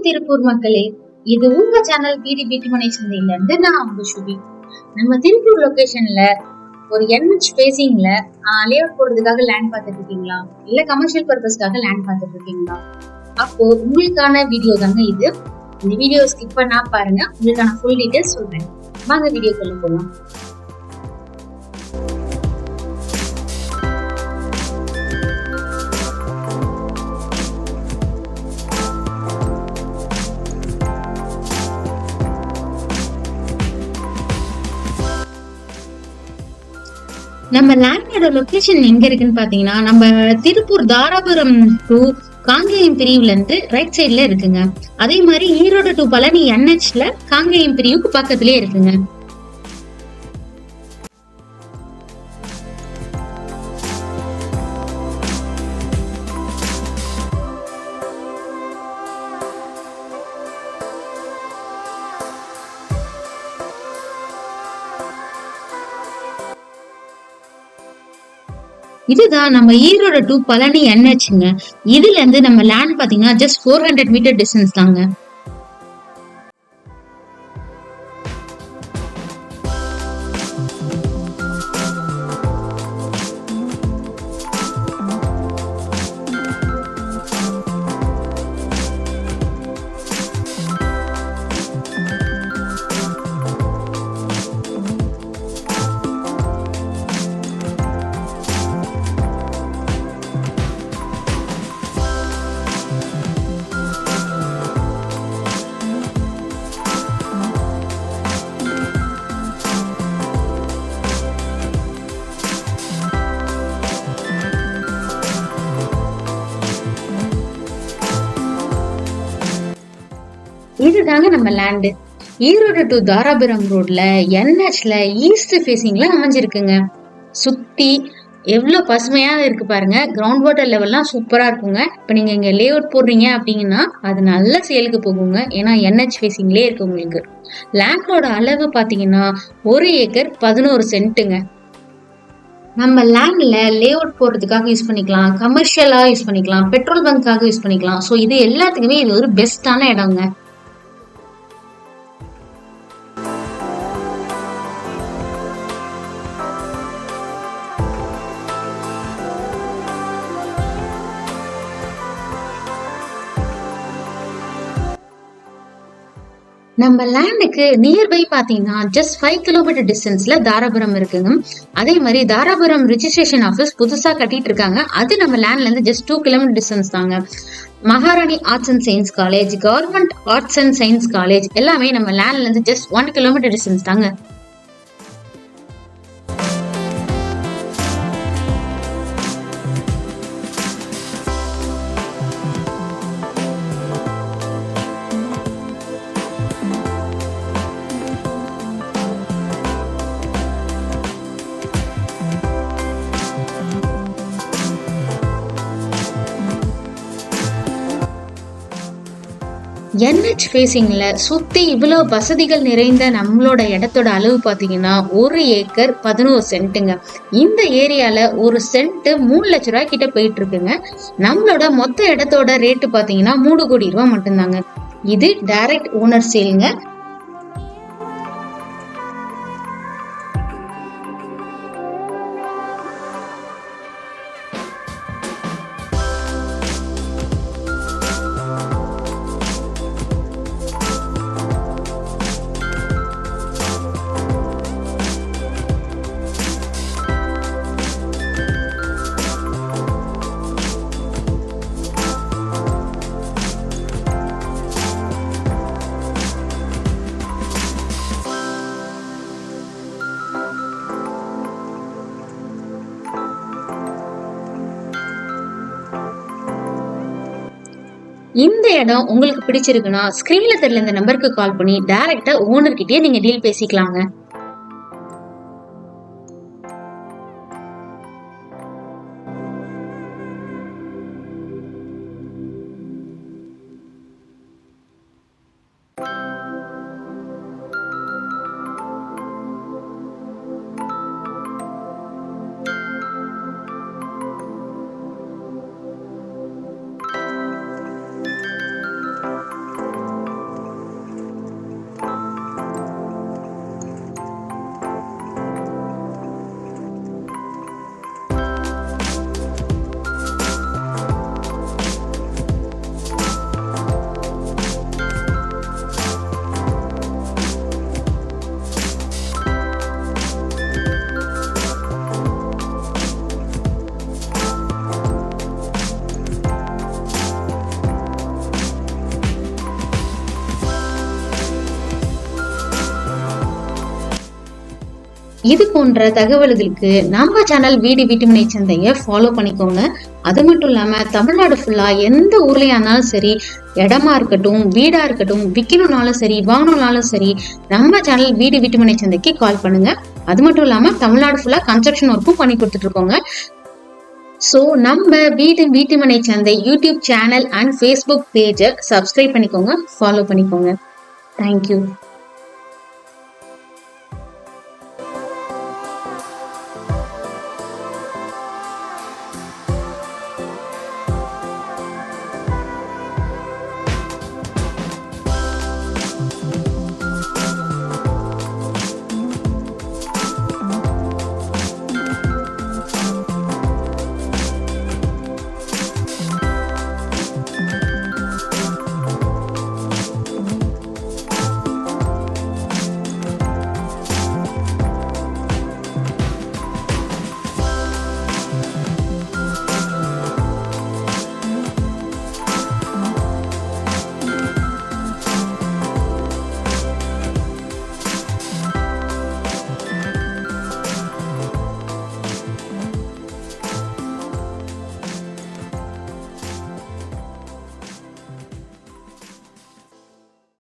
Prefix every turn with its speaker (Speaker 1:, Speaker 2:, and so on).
Speaker 1: திருப்பூர் மக்களே, இது உங்க சேனல் பிடி பிடி மனை சந்தையில இருந்து நான் உங்க சுபி. நம்ம திருப்பூர் லொகேஷன்ல ஒரு NH பேசிங்ல லேஅவுட் போடுறதுக்காக லேண்ட் பார்த்துட்டு இருக்கீங்களா, இல்ல கமர்ஷியல் பர்பஸ்க்காக லேண்ட் பார்த்துட்டு இருக்கீங்களா? அப்போ உங்களுக்கான வீடியோ தாங்க இது. இந்த வீடியோ ஸ்கிப் பண்ணா பாருங்க, உங்களுக்கான ஃபுல் டீடைல்ஸ் சொல்றேன். வாங்க வீடியோக்குள்ள போலாம். நம்ம லேண்டோட லொகேஷன் எங்க இருக்குன்னு பாத்தீங்கன்னா, நம்ம திருப்பூர் தாராபுரம் டு காங்கேயம் பிரிவுல இருந்து ரைட் சைட்ல இருக்குங்க. அதே மாதிரி ஈரோடு டு பழனி NHல காங்கேயம் பிரிவுக்கு பக்கத்திலே இருக்குங்க. இதுதான் நம்ம ஈரோடு டு பழனி NHங்க. இதுல இருந்து நம்ம லேண்ட் பாத்தீங்கன்னா ஜஸ்ட் 400 மீட்டர் டிஸ்டன்ஸ் தாங்க. இதுதாங்க நம்ம லேண்டு. ஈரோடு டு தாராபுரம் ரோட்ல NHல ஈஸ்ட் ஃபேசிங்ல அமைஞ்சிருக்குங்க. சுத்தி எவ்வளவு பசுமையா இருக்கு பாருங்க. கிரவுண்ட் வாட்டர் லெவல்லாம் சூப்பரா இருக்குங்க. இப்ப நீங்க இங்க லே அவுட் போடுறீங்க அப்படிங்கன்னா அது நல்ல சேலுக்கு போகுங்க. ஏன்னா NH ஃபேசிங்லயே இருக்கு உங்களுக்கு. லேண்டோட அளவு பாத்தீங்கன்னா 1 ஏக்கர் 11 சென்ட்டுங்க. நம்ம லேண்ட்ல லே அவுட் போடுறதுக்காக யூஸ் பண்ணிக்கலாம், கமர்ஷியலா யூஸ் பண்ணிக்கலாம், பெட்ரோல் பங்க்காக யூஸ் பண்ணிக்கலாம். ஸோ இது எல்லாத்துக்குமே இது ஒரு பெஸ்டான இடங்க. நம்ம லேண்டுக்கு நியர்பை பாத்தீங்கன்னா ஜஸ்ட் 5 கிலோமீட்டர் டிஸ்டன்ஸ்ல தாராபுரம் இருக்குங்க. அதே மாதிரி தாராபுரம் ரிஜிஸ்ட்ரேஷன் ஆஃபீஸ் புதுசா கட்டிட்டு இருக்காங்க. அது நம்ம லேண்ட்ல இருந்து ஜஸ்ட் 2 கிலோமீட்டர் டிஸ்டன்ஸ் தாங்க. மகாராணி arts and science college, government arts and science college எல்லாமே நம்ம லேண்ட்ல இருந்து ஜஸ்ட் 1 கிலோமீட்டர் டிஸ்டன்ஸ் தாங்க. NH ஃபேசிங்ல சுத்தி இவ்வளவு வசதிகள் நிறைந்த நம்மளோட இடத்தோட அளவு பாத்தீங்கன்னா 1 ஏக்கர் 11 சென்ட்டுங்க. இந்த ஏரியால ஒரு சென்ட் 3 லட்ச ரூபாய் கிட்ட போயிட்டு இருக்குங்க. நம்மளோட மொத்த இடத்தோட ரேட்டு பாத்தீங்கன்னா 3 கோடி ரூபாய் மட்டும்தாங்க. இது டைரக்ட் ஓனர் சேலுங்க. இந்த இடம் உங்களுக்கு பிடிச்சிருக்குன்னா ஸ்கிரீன்ல தெரியல இந்த நம்பருக்கு கால் பண்ணி டைரக்டா ஓனர் கிட்டே நீங்க டீல் பேசிக்கலாங்க. இது போன்ற தகவல்களுக்கு நம்ம சேனல் வீடு வீட்டுமனை சந்தையை ஃபாலோ பண்ணிக்கோங்க. அது மட்டும் இல்லாம தமிழ்நாடு ஃபுல்லா எந்த ஊர்லயா இருந்தாலும் சரி, இடமா இருக்கட்டும், வீடா இருக்கட்டும், விற்கணும்னாலும் சரி, வாங்கணும்னாலும் சரி, நம்ம சேனல் வீடு வீட்டுமனை சந்தைக்கு கால் பண்ணுங்க. அது மட்டும் இல்லாம தமிழ்நாடு ஃபுல்லா கன்ஸ்ட்ரக்ஷன் ஒர்க்கும் பண்ணி கொடுத்துட்டு இருக்கோங்க. ஸோ நம்ம வீடு வீட்டுமனை சந்தை யூடியூப் சேனல் அண்ட் ஃபேஸ்புக் பேஜை சப்ஸ்கிரைப் பண்ணிக்கோங்க, ஃபாலோ பண்ணிக்கோங்க. தேங்க்யூ.